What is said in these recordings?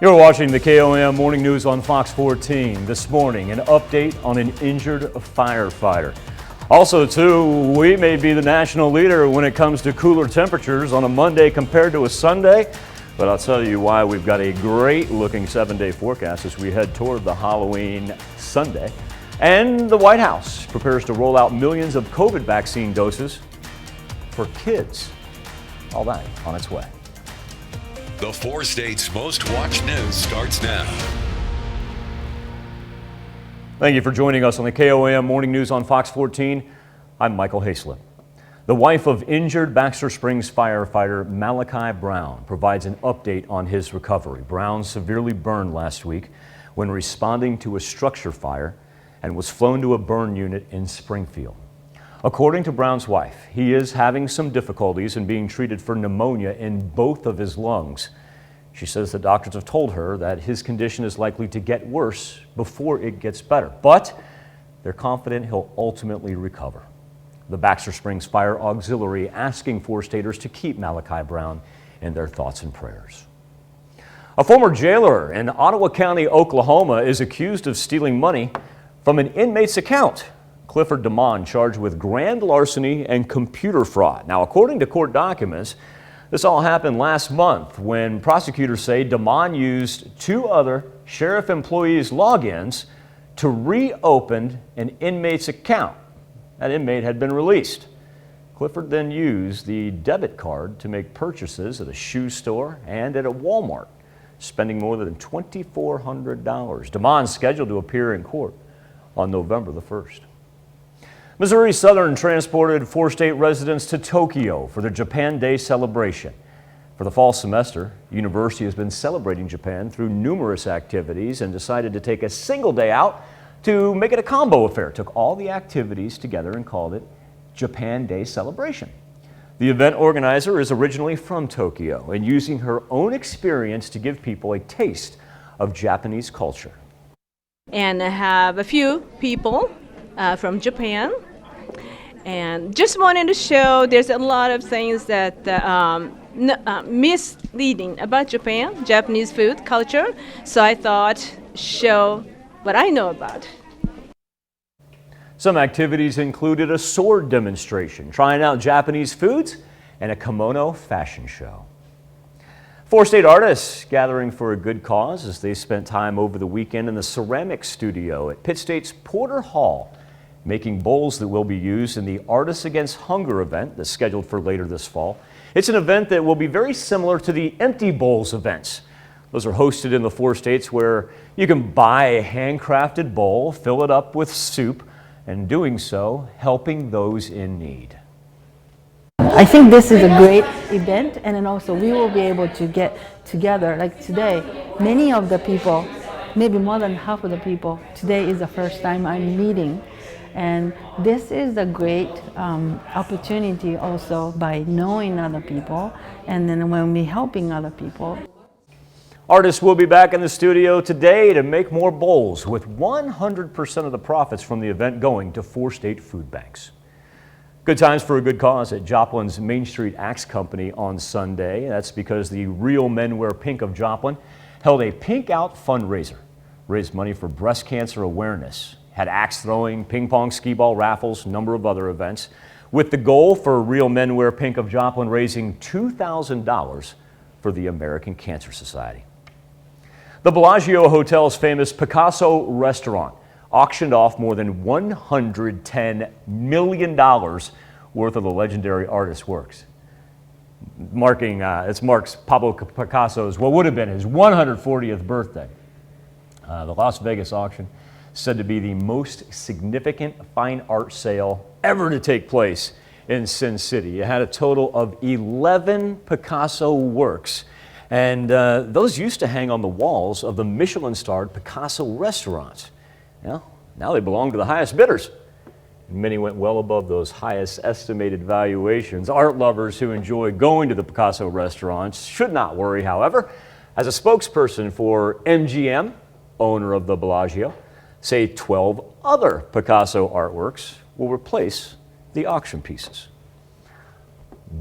You're watching the KOM Morning News on Fox 14. This morning, an update on an injured firefighter. Also, too, we may be the national leader when it comes to cooler temperatures on a Monday compared to a Sunday. But I'll tell you why we've got a great looking 7-day forecast as we head toward the Halloween Sunday. And the White House prepares to roll out millions of COVID vaccine doses for kids. All that on its way. The 4 states' most watched news starts now. Thank you for joining us on the KOM Morning News on Fox 14. I'm Michael Hayslip. The wife of injured Baxter Springs firefighter Malachi Brown provides an update on his recovery. Brown severely burned last week when responding to a structure fire and was flown to a burn unit in Springfield. According to Brown's wife, he is having some difficulties and being treated for pneumonia in both of his lungs. She says the doctors have told her that his condition is likely to get worse before it gets better, but they're confident he'll ultimately recover. The Baxter Springs Fire Auxiliary asking 4-staters to keep Malachi Brown in their thoughts and prayers. A former jailer in Ottawa County, Oklahoma, is accused of stealing money from an inmate's account. Clifford DeMond charged with grand larceny and computer fraud. Now, according to court documents, this all happened last month when prosecutors say DeMond used 2 other sheriff employees' logins to reopen an inmate's account. That inmate had been released. Clifford then used the debit card to make purchases at a shoe store and at a Walmart, spending more than $2,400. DeMond's scheduled to appear in court on November the 1st. Missouri Southern transported 4-state residents to Tokyo for the Japan Day celebration. For the fall semester, the university has been celebrating Japan through numerous activities and decided to take a single day out to make it a combo affair. Took all the activities together and called it Japan Day Celebration. The event organizer is originally from Tokyo and using her own experience to give people a taste of Japanese culture. And I have a few people from Japan. And just wanted to show there's a lot of things that misleading about Japan, Japanese food culture. So I thought show what I know about. Some activities included a sword demonstration, trying out Japanese foods, and a kimono fashion show. 4-state artists gathering for a good cause as they spent time over the weekend in the ceramics studio at Pitt State's Porter Hall, making bowls that will be used in the Artists Against Hunger event that's scheduled for later this fall. It's an event that will be very similar to the Empty Bowls events. Those are hosted in the 4 states where you can buy a handcrafted bowl, fill it up with soup, and doing so, helping those in need. I think this is a great event, and then also we will be able to get together. Like today, many of the people, maybe more than half of the people, today is the first time I'm meeting. And this is a great opportunity also by knowing other people, and then when we're helping other people. Artists will be back in the studio today to make more bowls, with 100% of the profits from the event going to 4-state food banks. Good times for a good cause at Joplin's Main Street Axe Company on Sunday. That's because the Real Men Wear Pink of Joplin held a Pink Out fundraiser, raised money for breast cancer awareness, had axe throwing, ping pong skee ball raffles, a number of other events, with the goal for Real Men Wear Pink of Joplin raising $2,000 for the American Cancer Society. The Bellagio Hotel's famous Picasso restaurant auctioned off more than $110 million worth of the legendary artist's works. It marks Pablo Picasso's, what would have been his 140th birthday. The Las Vegas auction said to be the most significant fine art sale ever to take place in Sin City. It had a total of 11 Picasso works, and those used to hang on the walls of the Michelin-starred Picasso restaurants. Now they belong to the highest bidders. Many went well above those highest estimated valuations. Art lovers who enjoy going to the Picasso restaurants should not worry, however, as a spokesperson for MGM, owner of the Bellagio, say 12 other Picasso artworks will replace the auction pieces.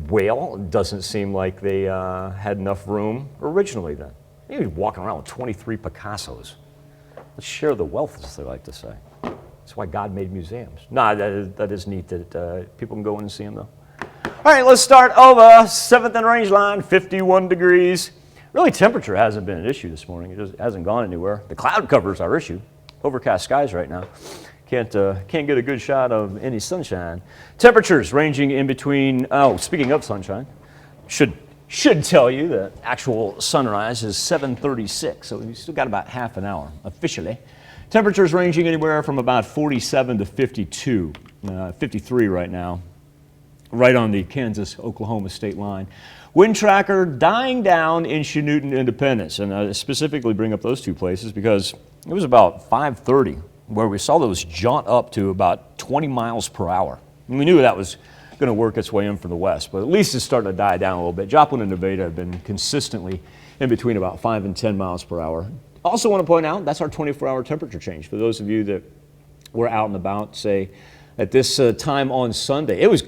Well, it doesn't seem like they had enough room originally then. Maybe walking around with 23 Picassos. Let's share the wealth, as they like to say. That's why God made museums. Nah, that is neat that people can go in and see them, though. All right, let's start over. 7th and range line, 51 degrees. Really, temperature hasn't been an issue this morning. It just hasn't gone anywhere. The cloud cover is our issue. Overcast skies right now. Can't get a good shot of any sunshine. Temperatures ranging in between, speaking of sunshine, should tell you that actual sunrise is 7:36, so we've still got about half an hour officially. Temperatures ranging anywhere from about 47 to 52, 53 right now, right on the Kansas-Oklahoma state line. Wind tracker dying down in Chanute, Independence, and I specifically bring up those two places because it was about 5:30 where we saw those jaunt up to about 20 miles per hour. And we knew that was going to work its way in from the west, but at least it's starting to die down a little bit. Joplin and Nevada have been consistently in between about 5 and 10 miles per hour. Also want to point out, that's our 24-hour temperature change. For those of you that were out and about, say, at this time on Sunday, it was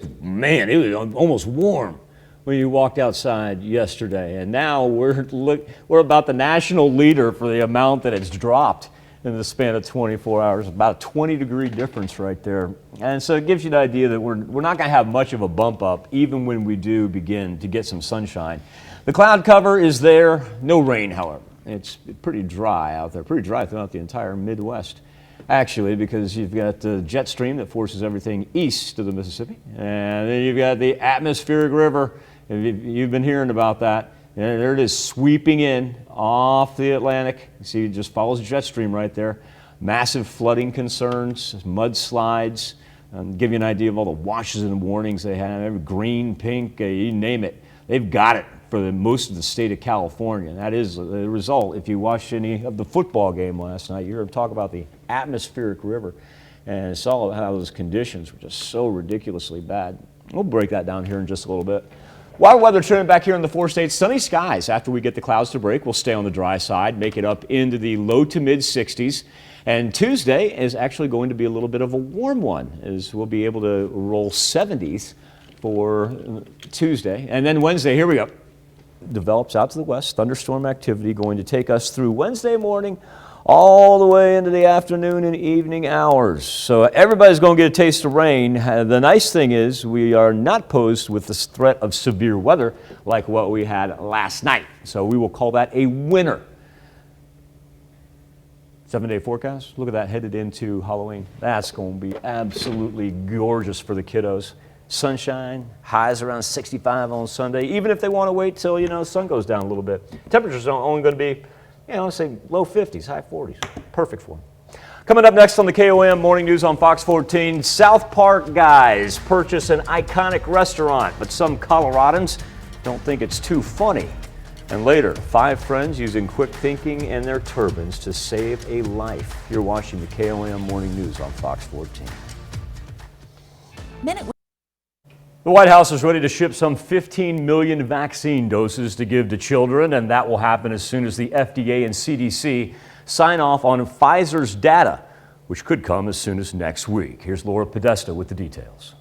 almost warm when you walked outside yesterday. And now we're about the national leader for the amount that it's dropped in the span of 24 hours, about a 20-degree difference right there. And so it gives you the idea that we're not going to have much of a bump up even when we do begin to get some sunshine. The cloud cover is there, no rain, however. It's pretty dry out there, pretty dry throughout the entire Midwest, actually, because you've got the jet stream that forces everything east of the Mississippi, and then you've got the atmospheric river. You've been hearing about that. And there it is, sweeping in off the Atlantic. You see, it just follows the jet stream right there. Massive flooding concerns, mudslides. Give you an idea of all the washes and warnings they have. Every green, pink, you name it. They've got it for most of the state of California. And that is the result. If you watched any of the football game last night, you heard them talk about the atmospheric river. And saw how those conditions were just so ridiculously bad. We'll break that down here in just a little bit. Wild weather trend back here in the 4 states. Sunny skies after we get the clouds to break. We'll stay on the dry side, make it up into the low to mid 60s. And Tuesday is actually going to be a little bit of a warm one, as we'll be able to roll 70s for Tuesday. And then Wednesday, here we go. Develops out to the west. Thunderstorm activity going to take us through Wednesday morning all the way into the afternoon and evening hours. So everybody's going to get a taste of rain. The nice thing is we are not posed with this threat of severe weather like what we had last night. So we will call that a winner. 7-day forecast. Look at that headed into Halloween. That's going to be absolutely gorgeous for the kiddos. Sunshine, highs around 65 on Sunday, even if they want to wait till, the sun goes down a little bit. Temperatures are only going to be, say low 50s, high 40s. Perfect for them. Coming up next on the KOM Morning News on Fox 14, South Park guys purchase an iconic restaurant, but some Coloradans don't think it's too funny. And later, 5 friends using quick thinking and their turbans to save a life. You're watching the KOM Morning News on Fox 14. The White House is ready to ship some 15 million vaccine doses to give to children, and that will happen as soon as the FDA and CDC sign off on Pfizer's data, which could come as soon as next week. Here's Laura Podesta with the details.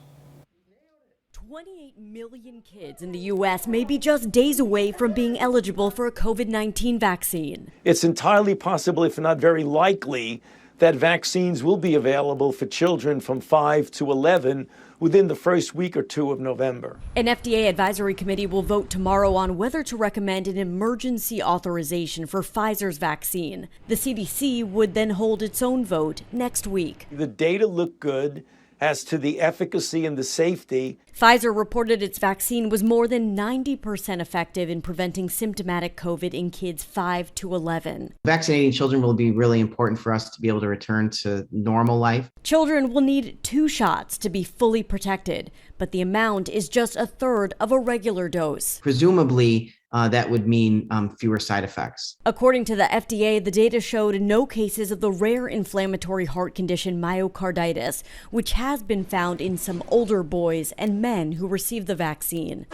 28 million kids in the U.S. may be just days away from being eligible for a COVID-19 vaccine. It's entirely possible, if not very likely, that vaccines will be available for children from 5 to 11 within the first week or two of November. An FDA advisory committee will vote tomorrow on whether to recommend an emergency authorization for Pfizer's vaccine. The CDC would then hold its own vote next week. The data look good as to the efficacy and the safety. Pfizer reported its vaccine was more than 90% effective in preventing symptomatic COVID in kids 5 to 11. Vaccinating children will be really important for us to be able to return to normal life. Children will need 2 shots to be fully protected, but the amount is just a third of a regular dose. Presumably, that would mean fewer side effects. According to the FDA, the data showed no cases of the rare inflammatory heart condition myocarditis, which has been found in some older boys and men who received the vaccine.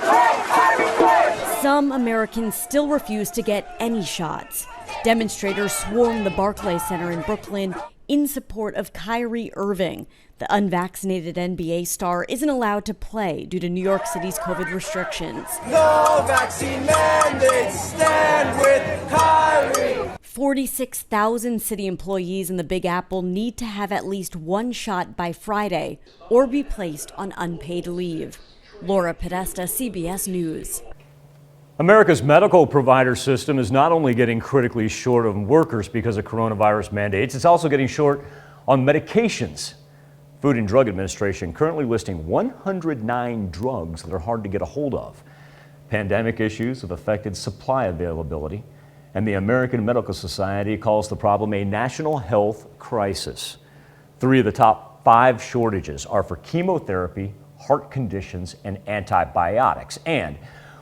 Some Americans still refuse to get any shots. Demonstrators swarmed the Barclays Center in Brooklyn in support of Kyrie Irving. The unvaccinated NBA star isn't allowed to play due to New York City's COVID restrictions. No vaccine mandates, stand with Kyrie. 46,000 city employees in the Big Apple need to have at least one shot by Friday or be placed on unpaid leave. Laura Podesta, CBS News. America's medical provider system is not only getting critically short of workers because of coronavirus mandates, it's also getting short on medications. Food and Drug Administration currently listing 109 drugs that are hard to get a hold of. Pandemic issues have affected supply availability, and the American Medical Society calls the problem a national health crisis. 3 of the top 5 shortages are for chemotherapy, heart conditions, and antibiotics. And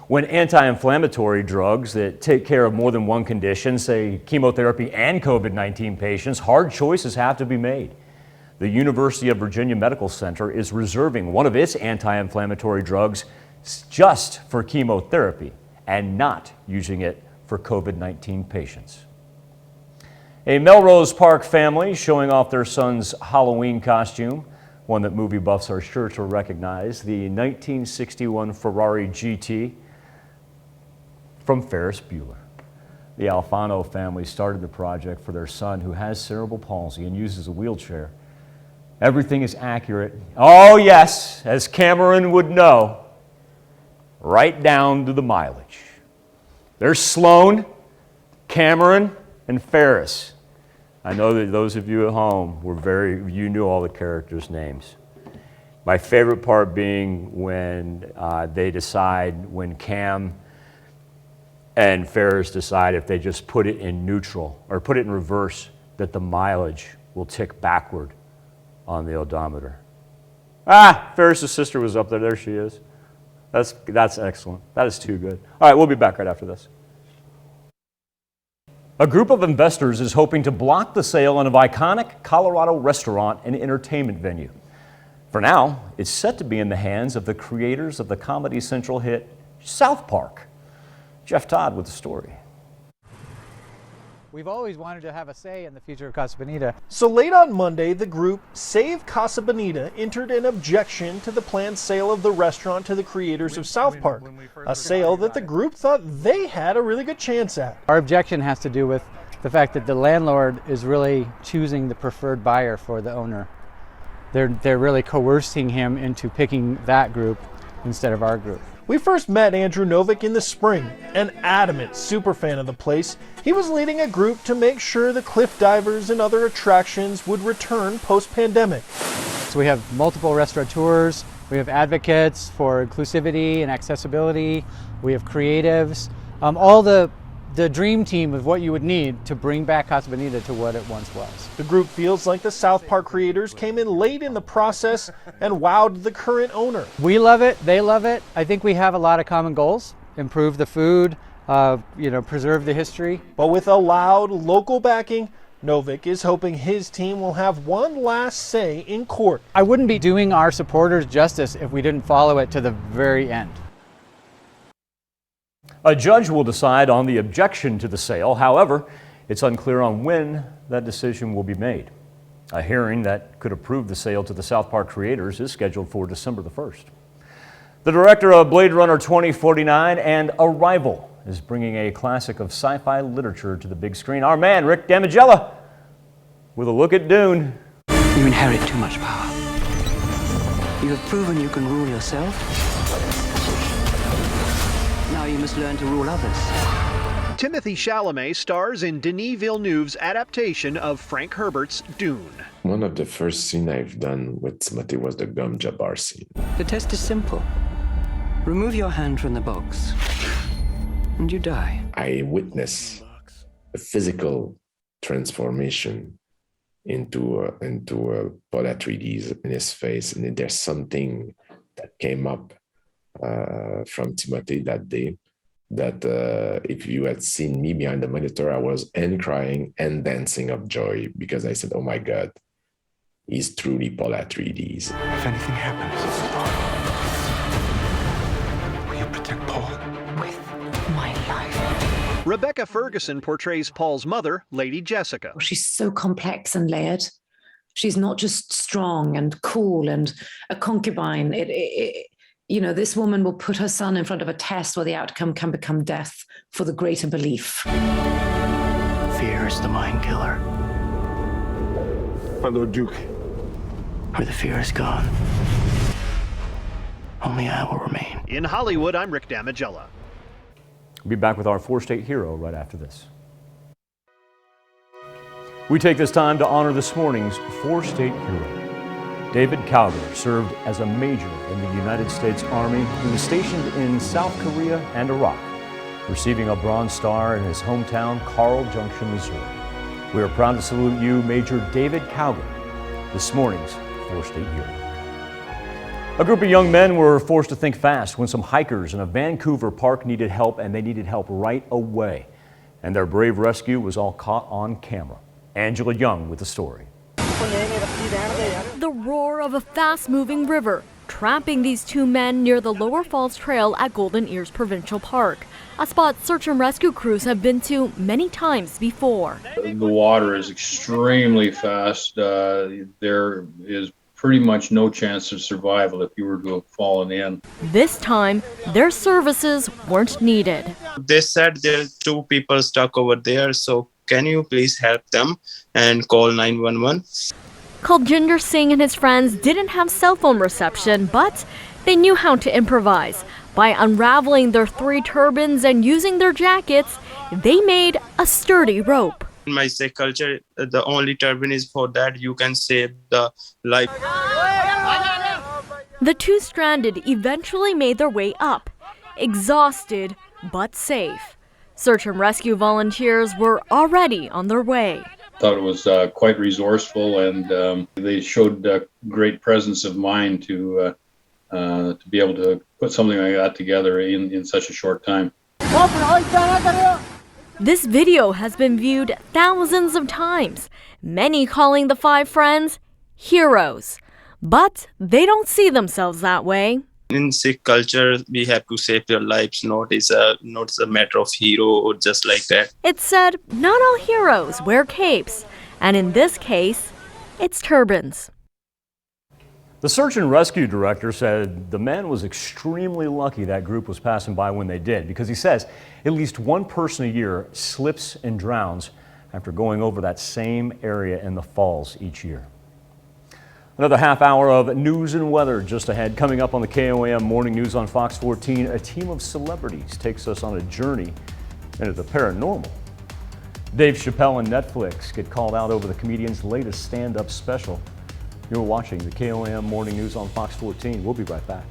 when anti-inflammatory drugs that take care of more than one condition, say chemotherapy and COVID-19 patients, hard choices have to be made. The University of Virginia Medical Center is reserving one of its anti-inflammatory drugs just for chemotherapy and not using it for COVID-19 patients. A Melrose Park family showing off their son's Halloween costume, one that movie buffs are sure to recognize, the 1961 Ferrari Gt from Ferris Bueller. The Alfano family started the project for their son who has cerebral palsy and uses a wheelchair. Everything is accurate. Oh yes, as Cameron would know, right down to the mileage. There's Sloan, Cameron, and Ferris. I know that those of you at home you knew all the characters' names. My favorite part being when when Cam and Ferris decide if they just put it in neutral or put it in reverse, that the mileage will tick backward on the odometer. Ferris's sister was up there. There she is. That's excellent. That is too good. All right, we'll be back right after this. A group of investors is hoping to block the sale of an iconic Colorado restaurant and entertainment venue. For now, it's set to be in the hands of the creators of the Comedy Central hit South Park. Jeff Todd with the story. We've always wanted to have a say in the future of Casa Bonita. So late on Monday, the group Save Casa Bonita entered an objection to the planned sale of the restaurant to the creators of South Park, a sale that the group thought they had a really good chance at. Our objection has to do with the fact that the landlord is really choosing the preferred buyer for the owner. They're really coercing him into picking that group instead of our group. We first met Andrew Novick in the spring, an adamant superfan of the place. He was leading a group to make sure the cliff divers and other attractions would return post-pandemic. So we have multiple restaurateurs, we have advocates for inclusivity and accessibility, we have creatives, all the dream team of what you would need to bring back Casa Bonita to what it once was. The group feels like the South Park creators came in late in the process and wowed the current owner. We love it, they love it. I think we have a lot of common goals. Improve the food, preserve the history. But with a loud local backing, Novick is hoping his team will have one last say in court. I wouldn't be doing our supporters justice if we didn't follow it to the very end. A judge will decide on the objection to the sale. However, it's unclear on when that decision will be made. A hearing that could approve the sale to the South Park creators is scheduled for December the 1st. The director of Blade Runner 2049 and Arrival is bringing a classic of sci-fi literature to the big screen. Our man, Rick Damigella, with a look at Dune. You inherit too much power. You have proven you can rule yourself. Now you must learn to rule others. Timothée Chalamet stars in Denis Villeneuve's adaptation of Frank Herbert's Dune. One of the first scenes I've done with Timothée was the gum jabbar scene. The test is simple. Remove your hand from the box, and you die. I witnessed a physical transformation into a Paula 3Ds in his face, and there's something that came up from Timothée that day that if you had seen me behind the monitor, I was crying and dancing of joy because I said, oh my God, he's truly Paula 3Ds. If anything happens, will you protect Paul? With my life. Rebecca Ferguson portrays Paul's mother, Lady Jessica. She's so complex and layered. She's not just strong and cool and a concubine. This woman will put her son in front of a test where the outcome can become death for the greater belief. fear is the mind killer. My Lord Duke. Where the fear is gone, only I will remain. In Hollywood, I'm Rick Damigella. We'll be back with our four-state hero right after this. We take this time to honor this morning's four-state hero. David Calgar served as a major in the United States Army. He was stationed in South Korea and Iraq, receiving a Bronze Star in his hometown, Carl Junction, Missouri. We are proud to salute you, Major David Calgar, this morning's four-state hero. A group of young men were forced to think fast when some hikers in a Vancouver park needed help, and they needed help right away. And their brave rescue was all caught on camera. Angela Young with the story. The roar of a fast-moving river trapping these two men near the Lower Falls Trail at Golden Ears Provincial Park, a spot search and rescue crews have been to many times before. The water is extremely fast. There is pretty much no chance of survival if you were to have fallen in. This time, their services weren't needed. They said there are two people stuck over there, so can you please help them and call 911? Kuljinder Singh and his friends didn't have cell phone reception, but they knew how to improvise. By unraveling their 3 turbines and using their jackets, they made a sturdy rope. In my Sikh culture, the only turbine is for that you can save the life. The two stranded eventually made their way up, exhausted but safe. Search and rescue volunteers were already on their way. Thought it was quite resourceful, and they showed great presence of mind to be able to put something like that together in such a short time. This video has been viewed thousands of times, many calling the 5 friends heroes. But they don't see themselves that way. In Sikh culture, we have to save your lives, not as a matter of hero or just like that. It's said not all heroes wear capes, and in this case, it's turbans. The search and rescue director said the man was extremely lucky that group was passing by when they did, because he says at least one person a year slips and drowns after going over that same area in the falls each year. Another half hour of news and weather just ahead. Coming up on the KOAM Morning News on Fox 14, a team of celebrities takes us on a journey into the paranormal. Dave Chappelle and Netflix get called out over the comedian's latest stand-up special. You're watching the KOAM Morning News on Fox 14. We'll be right back.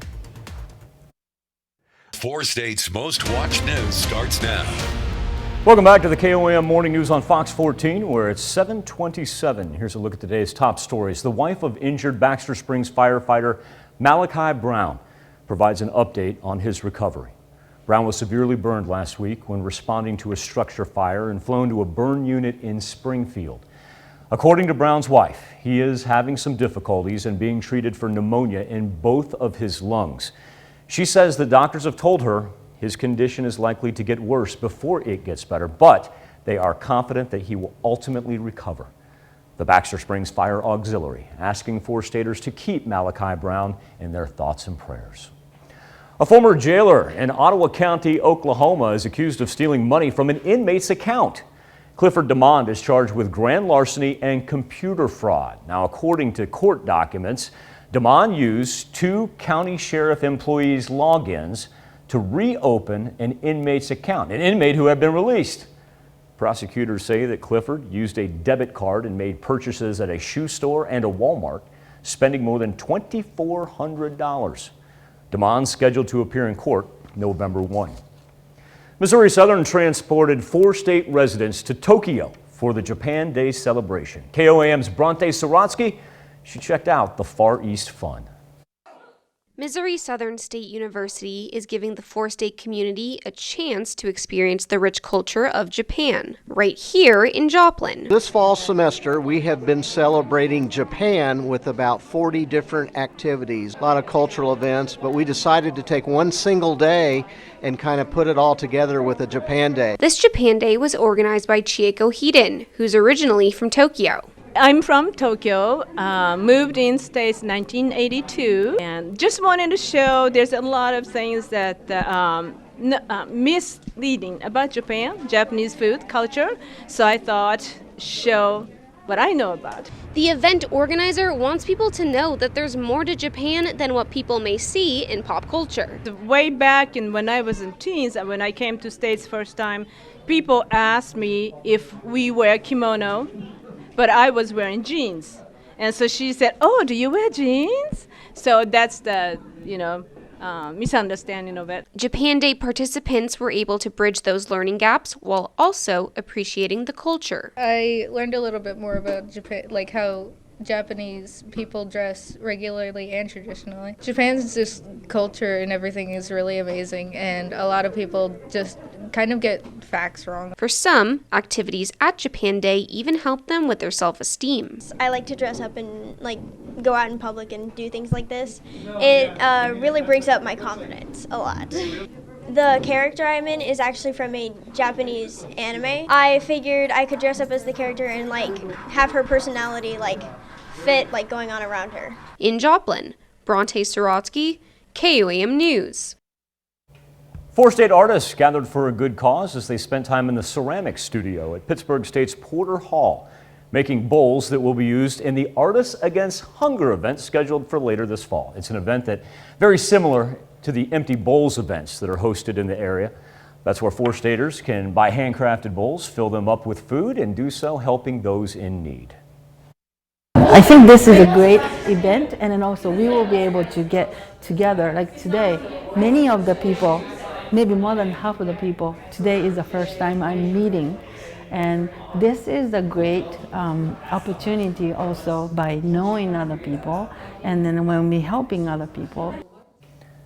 Four States' most watched news starts now. Welcome back to the KOAM Morning News on Fox 14, where it's 7:27. Here's a look at today's top stories. The wife of injured Baxter Springs firefighter Malachi Brown provides an update on his recovery. Brown was severely burned last week when responding to a structure fire and flown to a burn unit in Springfield. According to Brown's wife, he is having some difficulties and being treated for pneumonia in both of his lungs. She says the doctors have told her his condition is likely to get worse before it gets better, but they are confident that he will ultimately recover. The Baxter Springs Fire Auxiliary asking four-staters to keep Malachi Brown in their thoughts and prayers. A former jailer in Ottawa County, Oklahoma, is accused of stealing money from an inmate's account. Clifford DeMond is charged with grand larceny and computer fraud. Now, according to court documents, DeMond used 2 county sheriff employees' logins to reopen an inmate's account, an inmate who had been released. Prosecutors say that Clifford used a debit card and made purchases at a shoe store and a Walmart, spending more than $2,400. DeMond's scheduled to appear in court November 1. Missouri Southern transported 4 state residents to Tokyo for the Japan Day celebration. KOAM's Bronte Sorotsky, she checked out the Far East Fun. Missouri Southern State University is giving the 4-state community a chance to experience the rich culture of Japan, right here in Joplin. This fall semester, we have been celebrating Japan with about 40 different activities, a lot of cultural events, but we decided to take one single day and kind of put it all together with a Japan Day. This Japan Day was organized by Chieko Hiden, who's originally from Tokyo. I'm from Tokyo, moved in States 1982, and just wanted to show there's a lot of things that misleading about Japan, Japanese food culture. So I thought show what I know about. The event organizer wants people to know that there's more to Japan than what people may see in pop culture. Way back when I was in teens and when I came to States first time, people asked me if we wear kimono, but I was wearing jeans. And so she said, "Oh, do you wear jeans?" So that's the, misunderstanding of it. Japan Day participants were able to bridge those learning gaps while also appreciating the culture. I learned a little bit more about Japan, like how Japanese people dress regularly and traditionally. Japan's just culture and everything is really amazing, and a lot of people just kind of get facts wrong. For some, activities at Japan Day even help them with their self-esteem. I like to dress up and go out in public and do things like this. It really brings up my confidence a lot. The character I'm in is actually from a Japanese anime. I figured I could dress up as the character and have her personality fit going on around her. In Joplin, Bronte Sorotsky, KOAM News. 4 state artists gathered for a good cause as they spent time in the ceramics studio at Pittsburgh State's Porter Hall, making bowls that will be used in the Artists Against Hunger event scheduled for later this fall. It's an event that very similar to the Empty Bowls events that are hosted in the area. That's where 4 staters can buy handcrafted bowls, fill them up with food, and do so helping those in need. I think this is a great event, and then also we will be able to get together. Like today, many of the people, maybe more than half of the people, today is the first time I'm meeting. And this is a great opportunity also by knowing other people, and then when we're helping other people.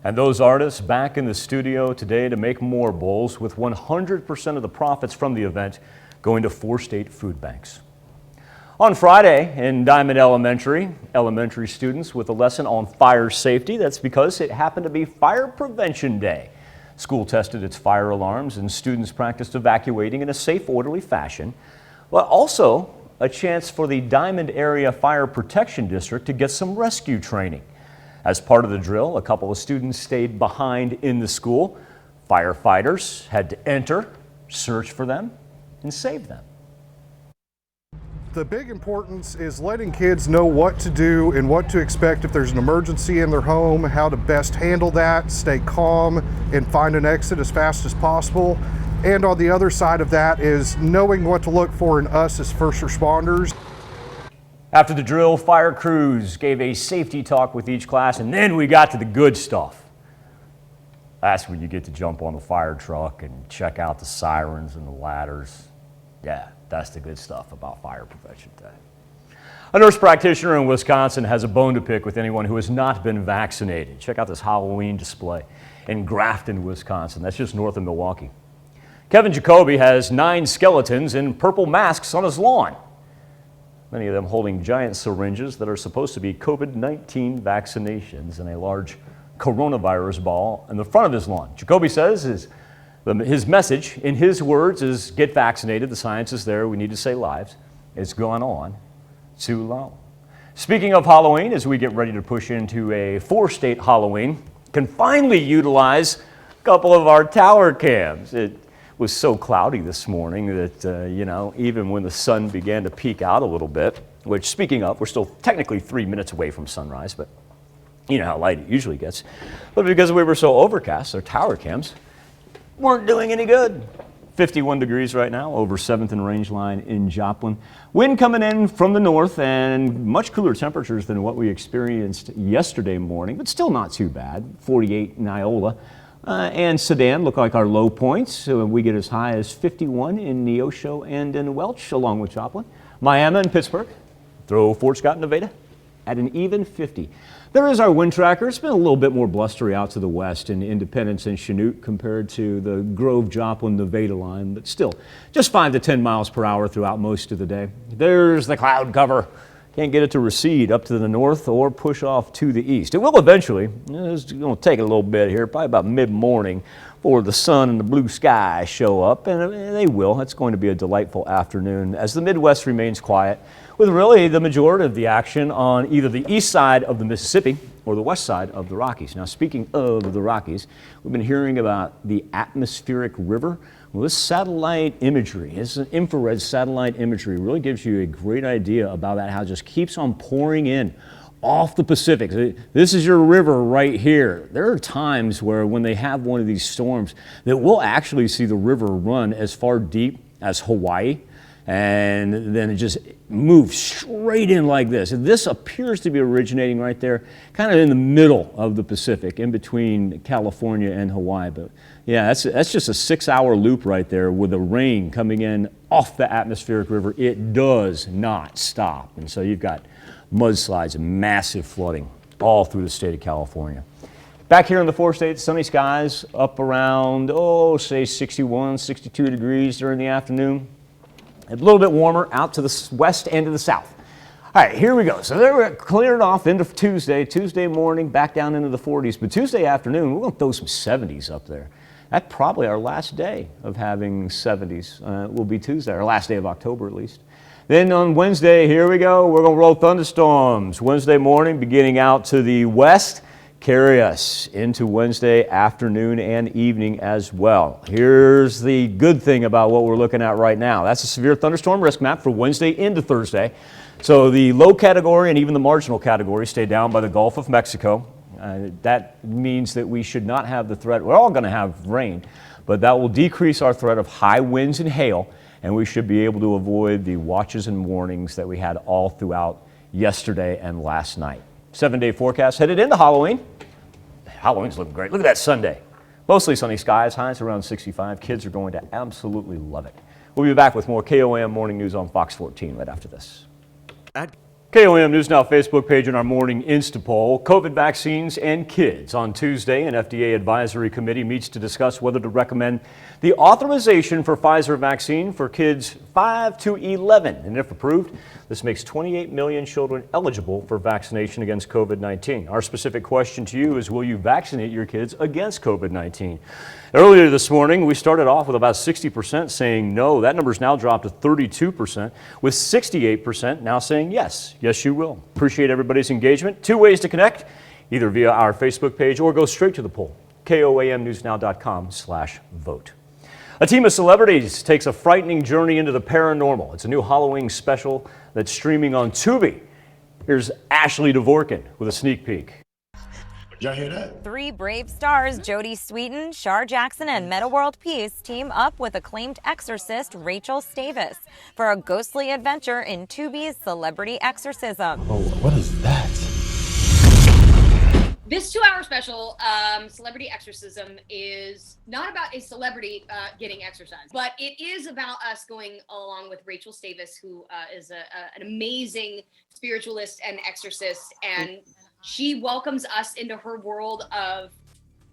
And those artists back in the studio today to make more bowls, with 100% of the profits from the event going to 4 state food banks. On Friday in Diamond elementary students with a lesson on fire safety. That's because it happened to be Fire Prevention Day. School tested its fire alarms and students practiced evacuating in a safe, orderly fashion, but also a chance for the Diamond Area Fire Protection District to get some rescue training. As part of the drill, a couple of students stayed behind in the school. Firefighters had to enter, search for them, and save them. The big importance is letting kids know what to do and what to expect if there's an emergency in their home, how to best handle that, stay calm, and find an exit as fast as possible. And on the other side of that is knowing what to look for in us as first responders. After the drill, fire crews gave a safety talk with each class, and then we got to the good stuff. That's when you get to jump on the fire truck and check out the sirens and the ladders. Yeah, that's the good stuff about Fire Prevention Day. A nurse practitioner in Wisconsin has a bone to pick with anyone who has not been vaccinated. Check out this Halloween display in Grafton, Wisconsin. That's just north of Milwaukee. Kevin Jacoby has 9 skeletons in purple masks on his lawn, many of them holding giant syringes that are supposed to be COVID-19 vaccinations and a large coronavirus ball in the front of his lawn. Jacoby says his message, in his words, is get vaccinated. The science is there. We need to save lives. It's gone on too long. Speaking of Halloween, as we get ready to push into a 4-state Halloween, can finally utilize a couple of our tower cams. It was so cloudy this morning that, even when the sun began to peek out a little bit, which, speaking of, we're still technically 3 minutes away from sunrise, but you know how light it usually gets. But because we were so overcast, our tower cams weren't doing any good. 51 degrees right now over 7th and Range Line in Joplin. Wind coming in from the north and much cooler temperatures than what we experienced yesterday morning, but still not too bad. 48 in Iola and Sedan look like our low points. So we get as high as 51 in Neosho and in Welch, along with Joplin. Miami and Pittsburgh throw Fort Scott and Nevada at an even 50. There is our wind tracker. It's been a little bit more blustery out to the west in Independence and Chanute compared to the Grove, Joplin, Nevada line, but still just 5 to 10 miles per hour throughout most of the day. There's the cloud cover. Can't get it to recede up to the north or push off to the east. It will eventually. It's going to take a little bit here, probably about mid-morning, for the sun and the blue sky show up, and they will. It's going to be a delightful afternoon as the Midwest remains quiet, with really the majority of the action on either the east side of the Mississippi or the west side of the Rockies. Now, speaking of the Rockies, we've been hearing about the atmospheric river. Well, this satellite imagery, this infrared satellite imagery, really gives you a great idea about that, how it just keeps on pouring in off the Pacific. This is your river right here. There are times where when they have one of these storms that we'll actually see the river run as far deep as Hawaii, and then it just moves straight in like this. And this appears to be originating right there, kind of in the middle of the Pacific, in between California and Hawaii. But yeah, that's just a 6-hour loop right there with the rain coming in off the atmospheric river. It does not stop. And so you've got mudslides and massive flooding all through the state of California. Back here in the 4 states, sunny skies up around, say 61, 62 degrees during the afternoon. A little bit warmer out to the west and to the south. All right, here we go. So we're clearing off into Tuesday morning, back down into the 40s. But Tuesday afternoon, we're going to throw some 70s up there. That's probably our last day of having 70s. Will be Tuesday, our last day of October at least. Then on Wednesday, here we go. We're going to roll thunderstorms Wednesday morning, beginning out to the west. Carry us into Wednesday afternoon and evening as well. Here's the good thing about what we're looking at right now. That's a severe thunderstorm risk map for Wednesday into Thursday. So the low category and even the marginal category stay down by the Gulf of Mexico. That means that we should not have the threat. We're all going to have rain, but that will decrease our threat of high winds and hail, and we should be able to avoid the watches and warnings that we had all throughout yesterday and last night. 7-day forecast headed into Halloween. Halloween's looking great. Look at that Sunday. Mostly sunny skies, highs around 65. Kids are going to absolutely love it. We'll be back with more KOAM Morning News on Fox 14 right after this. KOAM News Now Facebook page and our morning Insta poll. COVID vaccines and kids. On Tuesday, an FDA advisory committee meets to discuss whether to recommend the authorization for Pfizer vaccine for kids 5 to 11. And if approved, this makes 28 million children eligible for vaccination against COVID-19. Our specific question to you is, will you vaccinate your kids against COVID-19? Earlier this morning, we started off with about 60% saying no. That number's now dropped to 32%, with 68% now saying yes. Yes, you will. Appreciate everybody's engagement. 2 ways to connect, either via our Facebook page or go straight to the poll, koamnewsnow.com/vote. A team of celebrities takes a frightening journey into the paranormal. It's a new Halloween special that's streaming on Tubi. Here's Ashley Dvorkin with a sneak peek. Did y'all hear that? 3 brave stars, Jodie Sweetin, Shar Jackson, and Meta World Peace, team up with acclaimed exorcist Rachel Stavis for a ghostly adventure in Tubi's Celebrity Exorcism. Oh, what is that? This 2-hour special, Celebrity Exorcism, is not about a celebrity getting exorcised, but it is about us going along with Rachel Stavis, who is an amazing spiritualist and exorcist, and she welcomes us into her world of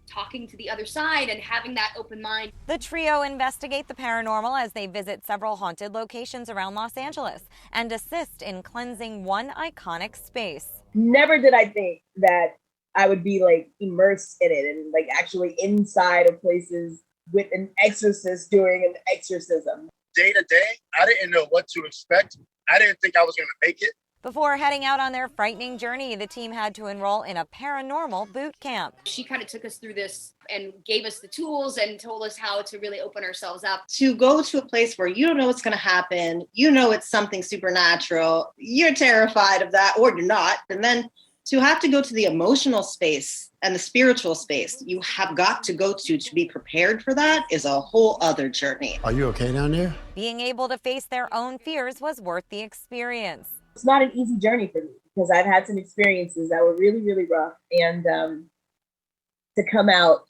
talking to the other side and having that open mind. The trio investigate the paranormal as they visit several haunted locations around Los Angeles and assist in cleansing one iconic space. Never did I think that I would be like immersed in it and like actually inside of places with an exorcist doing an exorcism. Day to day, I didn't know what to expect. I didn't think I was going to make it. Before heading out on their frightening journey, the team had to enroll in a paranormal boot camp. She kind of took us through this and gave us the tools and told us how to really open ourselves up. To go to a place where you don't know what's going to happen, you know it's something supernatural, you're terrified of that, or you're not, and then to have to go to the emotional space and the spiritual space you have got to go to be prepared for that is a whole other journey. Are you okay down there? Being able to face their own fears was worth the experience. It's not an easy journey for me because I've had some experiences that were really, really rough. And to come out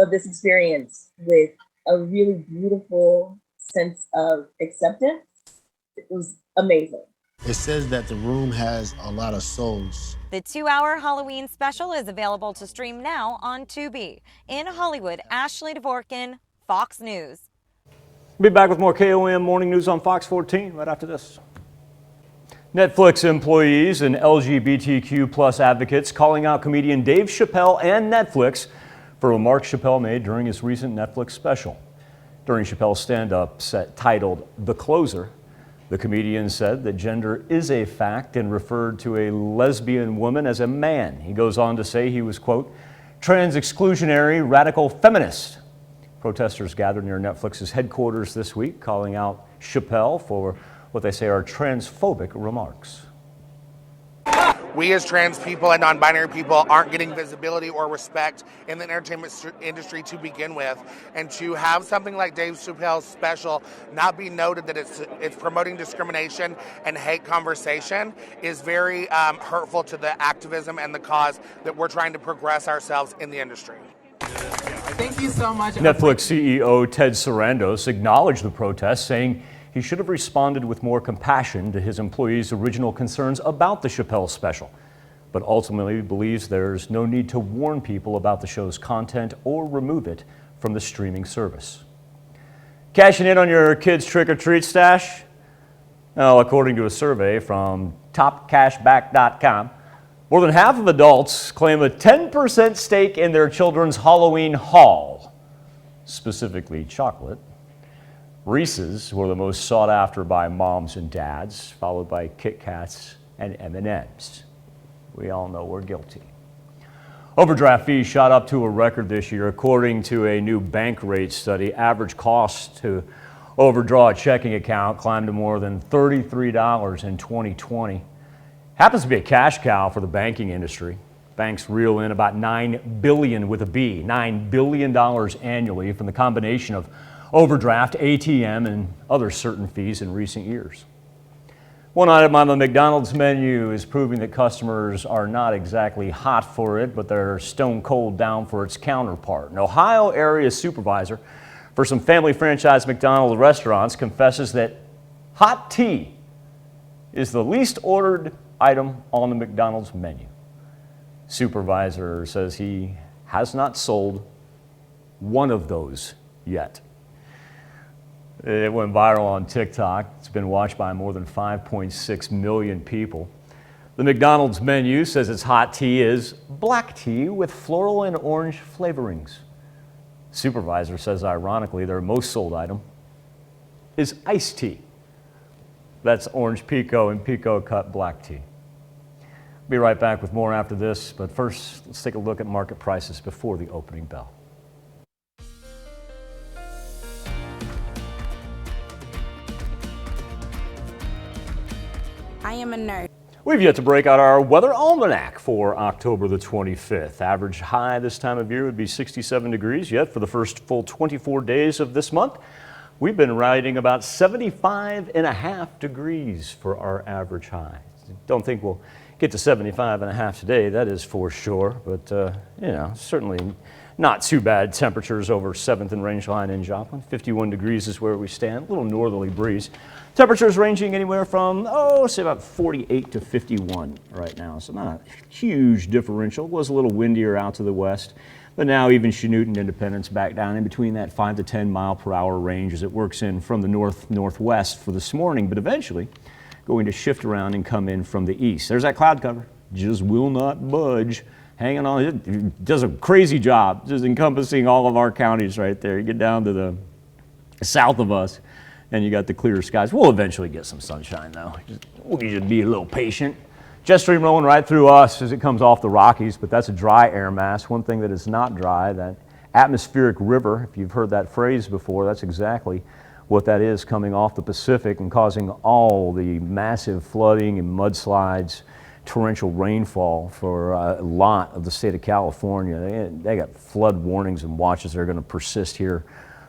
of this experience with a really beautiful sense of acceptance, it was amazing. It says that the room has a lot of souls. The 2-hour Halloween special is available to stream now on Tubi. In Hollywood, Ashley Dvorkin, Fox News. We'll be back with more KOAM Morning News on Fox 14 right after this. Netflix employees and LGBTQ plus advocates calling out comedian Dave Chappelle and Netflix for remarks Chappelle made during his recent Netflix special. During Chappelle's stand-up set titled The Closer, The comedian said that gender is a fact and referred to a lesbian woman as a man. He goes on to say he was, quote, trans-exclusionary radical feminist. Protesters gathered near Netflix's headquarters this week, calling out Chappelle for what they say are transphobic remarks. We as trans people and non-binary people aren't getting visibility or respect in the entertainment industry to begin with. And to have something like Dave Chappelle's special not be noted that it's promoting discrimination and hate conversation is very hurtful to the activism and the cause that we're trying to progress ourselves in the industry. Thank you so much. Netflix CEO Ted Sarandos acknowledged the protest, saying he should have responded with more compassion to his employees' original concerns about the Chappelle special, but ultimately believes there's no need to warn people about the show's content or remove it from the streaming service. Cashing in on your kids' trick-or-treat stash? Well, according to a survey from topcashback.com, more than half of adults claim a 10% stake in their children's Halloween haul, specifically chocolate. Reese's were the most sought after by moms and dads, followed by Kit Kats and M&Ms. We all know we're guilty. Overdraft fees shot up to a record this year. According to a new bank rate study, average cost to overdraw a checking account climbed to more than $33 in 2020. Happens to be a cash cow for the banking industry. Banks reel in about $9 billion with a B, $9 billion annually from the combination of overdraft, ATM, and other certain fees in recent years. One item on the McDonald's menu is proving that customers are not exactly hot for it, but they're stone cold down for its counterpart. An Ohio area supervisor for some family franchise McDonald's restaurants confesses that hot tea is the least ordered item on the McDonald's menu. Supervisor says he has not sold one of those yet. It went viral on TikTok. It's been watched by more than 5.6 million people. The McDonald's menu says its hot tea is black tea with floral and orange flavorings. Supervisor says, ironically, their most sold item is iced tea. That's orange pico and pico cut black tea. Be right back with more after this, but first, let's take a look at market prices before the opening bell. I am a nerd. We've yet to break out our weather almanac for October the 25th. Average high this time of year would be 67 degrees, yet for the first full 24 days of this month, we've been riding about 75.5 degrees for our average high. Don't think we'll get to 75.5 today, that is for sure, but certainly not too bad. Temperatures over 7th and Rangeline in Joplin. 51 degrees is where we stand, a little northerly breeze. Temperatures ranging anywhere from, say about 48 to 51 right now, so not a huge differential. It was a little windier out to the west, but now even Chanute and Independence back down in between that 5 to 10 mile per hour range as it works in from the northwest for this morning, but eventually going to shift around and come in from the east. There's that cloud cover, just will not budge. Hanging on, it does a crazy job, just encompassing all of our counties right there. You get down to the south of us, and you got the clear skies. We'll eventually get some sunshine, though. We should be a little patient. Jet stream rolling right through us as it comes off the Rockies, but that's a dry air mass. One thing that is not dry, that atmospheric river, if you've heard that phrase before, that's exactly what that is, coming off the Pacific and causing all the massive flooding and mudslides, torrential rainfall for a lot of the state of California. They got flood warnings and watches that are going to persist here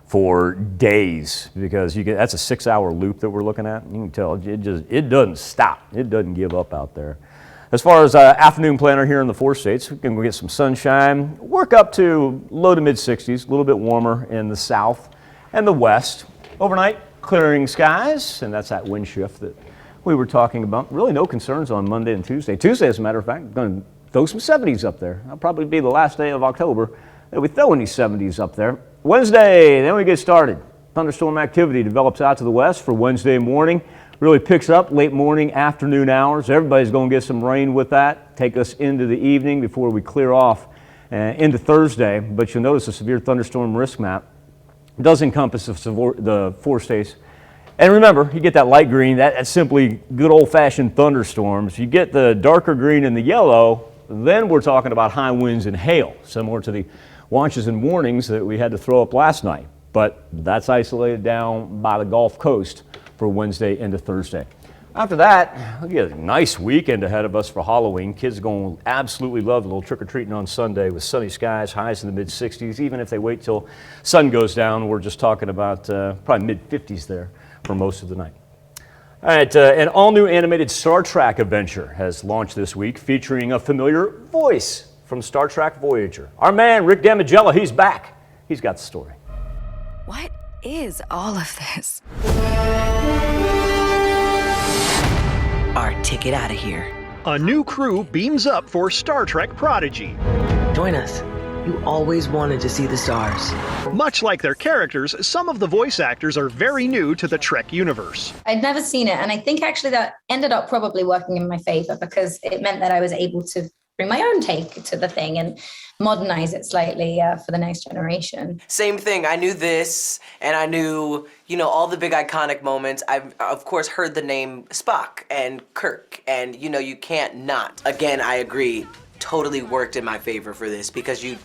for days because that's a 6-hour loop that we're looking at. You can tell it doesn't stop. It doesn't give up out there. As far as afternoon planner here in the 4 states, we can get some sunshine, work up to low to mid 60s, a little bit warmer in the south and the west. Overnight, clearing skies, and that's that wind shift that we were talking about. Really no concerns on Monday and Tuesday. Tuesday, as a matter of fact, going to throw some 70s up there. That'll probably be the last day of October that we throw any 70s up there. Wednesday, then we get started. Thunderstorm activity develops out to the west for Wednesday morning. Really picks up late morning, afternoon hours. Everybody's going to get some rain with that. Take us into the evening before we clear off into Thursday. But you'll notice the severe thunderstorm risk map does encompass the 4 states And remember, you get that light green, that's simply good old-fashioned thunderstorms. You get the darker green and the yellow, then we're talking about high winds and hail, similar to the watches and warnings that we had to throw up last night. But that's isolated down by the Gulf Coast for Wednesday into Thursday. After that, we'll get a nice weekend ahead of us for Halloween. Kids are going to absolutely love a little trick-or-treating on Sunday with sunny skies, highs in the mid-60s. Even if they wait till sun goes down, we're just talking about probably mid-50s there for most of the night. All right, an all-new animated Star Trek adventure has launched this week, featuring a familiar voice from Star Trek Voyager. Our man, Rick Damigella, he's back. He's got the story. What is all of this? Our ticket out of here. A new crew beams up for Star Trek Prodigy. Join us. You always wanted to see the stars. Much like their characters, some of the voice actors are very new to the Trek universe. I'd never seen it, and I think actually that ended up probably working in my favor because it meant that I was able to bring my own take to the thing and modernize it slightly for the next generation. Same thing. I knew this, and I knew, all the big iconic moments. I've, of course, heard the name Spock and Kirk, and, you can't not. Again, I agree. Totally worked in my favor for this because you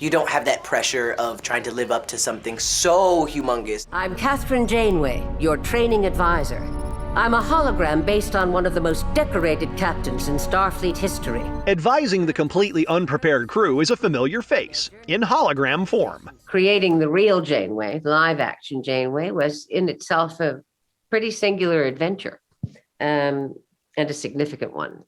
don't have that pressure of trying to live up to something so humongous. I'm Catherine Janeway, your training advisor. I'm a hologram based on one of the most decorated captains in Starfleet history. Advising the completely unprepared crew is a familiar face, in hologram form. Creating the real Janeway, live-action Janeway, was in itself a pretty singular adventure, and a significant one.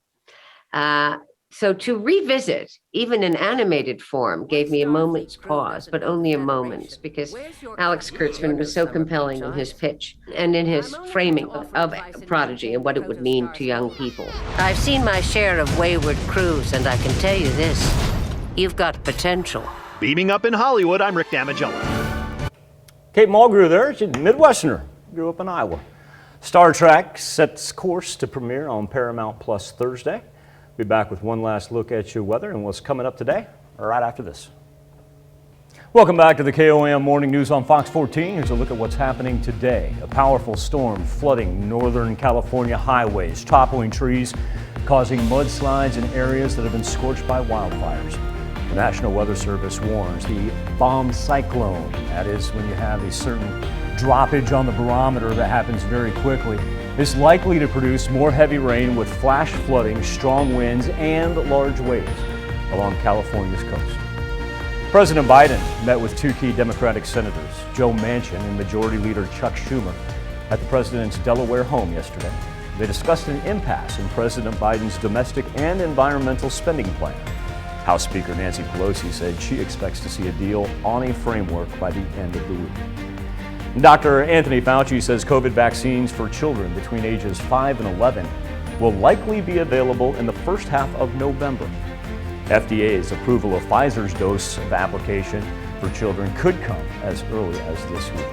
So to revisit, even in animated form, gave me a moment's pause, but only a moment, because Alex Kurtzman was so compelling in his pitch and in his framing of Prodigy and what it would mean to young people. I've seen my share of wayward crews, and I can tell you this, you've got potential. Beaming up in Hollywood, I'm Rick Damigella. Kate Mulgrew there, she's a Midwesterner, grew up in Iowa. Star Trek sets course to premiere on Paramount Plus Thursday. Be back with one last look at your weather and what's coming up today, right after this. Welcome back to the KOAM Morning News on Fox 14. Here's a look at what's happening today. A powerful storm flooding northern California highways, toppling trees, causing mudslides in areas that have been scorched by wildfires. The National Weather Service warns the bomb cyclone, that is when you have a certain droppage on the barometer that happens very quickly, is likely to produce more heavy rain with flash flooding, strong winds, and large waves along California's coast. President Biden met with two key Democratic senators, Joe Manchin and Majority Leader Chuck Schumer, at the president's Delaware home yesterday. They discussed an impasse in President Biden's domestic and environmental spending plan. House Speaker Nancy Pelosi said she expects to see a deal on a framework by the end of the week. Dr. Anthony Fauci says COVID vaccines for children between ages 5 and 11 will likely be available in the first half of November. FDA's approval of Pfizer's dose of application for children could come as early as this week.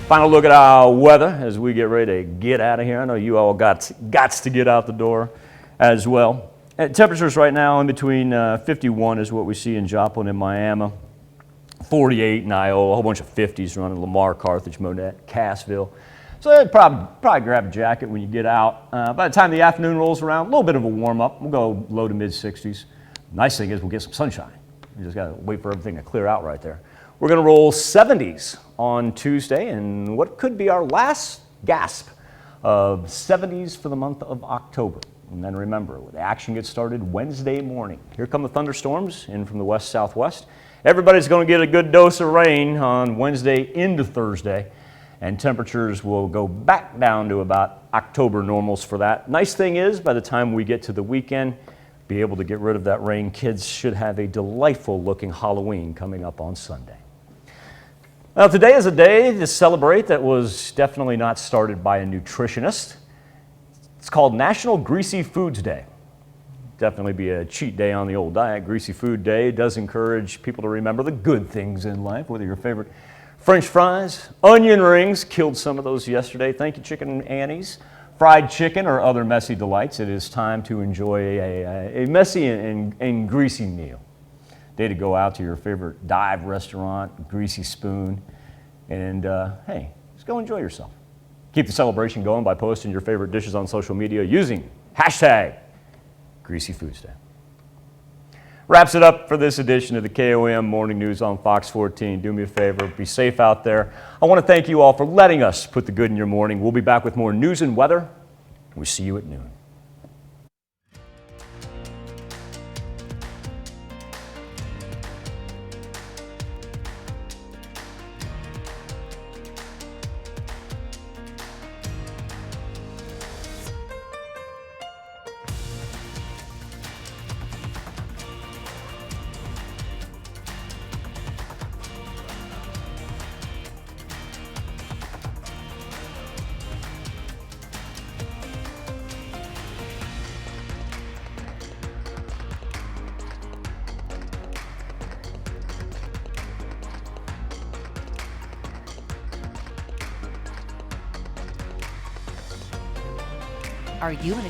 Final look at our weather as we get ready to get out of here. I know you all got to get out the door as well. Temperatures right now in between 51 is what we see in Joplin and Miami. 48 in Iowa, a whole bunch of 50s running Lamar, Carthage, Monette, Cassville. So probably grab a jacket when you get out. By the time the afternoon rolls around, a little bit of a warm up. We'll go low to mid 60s. Nice thing is we'll get some sunshine. You just got to wait for everything to clear out right there. We're going to roll 70s on Tuesday and what could be our last gasp of 70s for the month of October. And then remember, the action gets started Wednesday morning. Here come the thunderstorms in from the west-southwest. Everybody's going to get a good dose of rain on Wednesday into Thursday, and temperatures will go back down to about October normals for that. Nice thing is, by the time we get to the weekend, be able to get rid of that rain. Kids should have a delightful looking Halloween coming up on Sunday. Now, today is a day to celebrate that was definitely not started by a nutritionist. It's called National Greasy Foods Day. Definitely be a cheat day on the old diet. Greasy Food Day does encourage people to remember the good things in life, whether your favorite French fries, onion rings, killed some of those yesterday. Thank you, Chicken Annie's. Fried chicken or other messy delights. It is time to enjoy a messy and greasy meal. Day to go out to your favorite dive restaurant, Greasy Spoon, and hey, just go enjoy yourself. Keep the celebration going by posting your favorite dishes on social media using hashtag Greasy Foods Day. Wraps it up for this edition of the KOM Morning News on Fox 14. Do me a favor, be safe out there. I want to thank you all for letting us put the good in your morning. We'll be back with more news and weather. We see you at noon. Are you an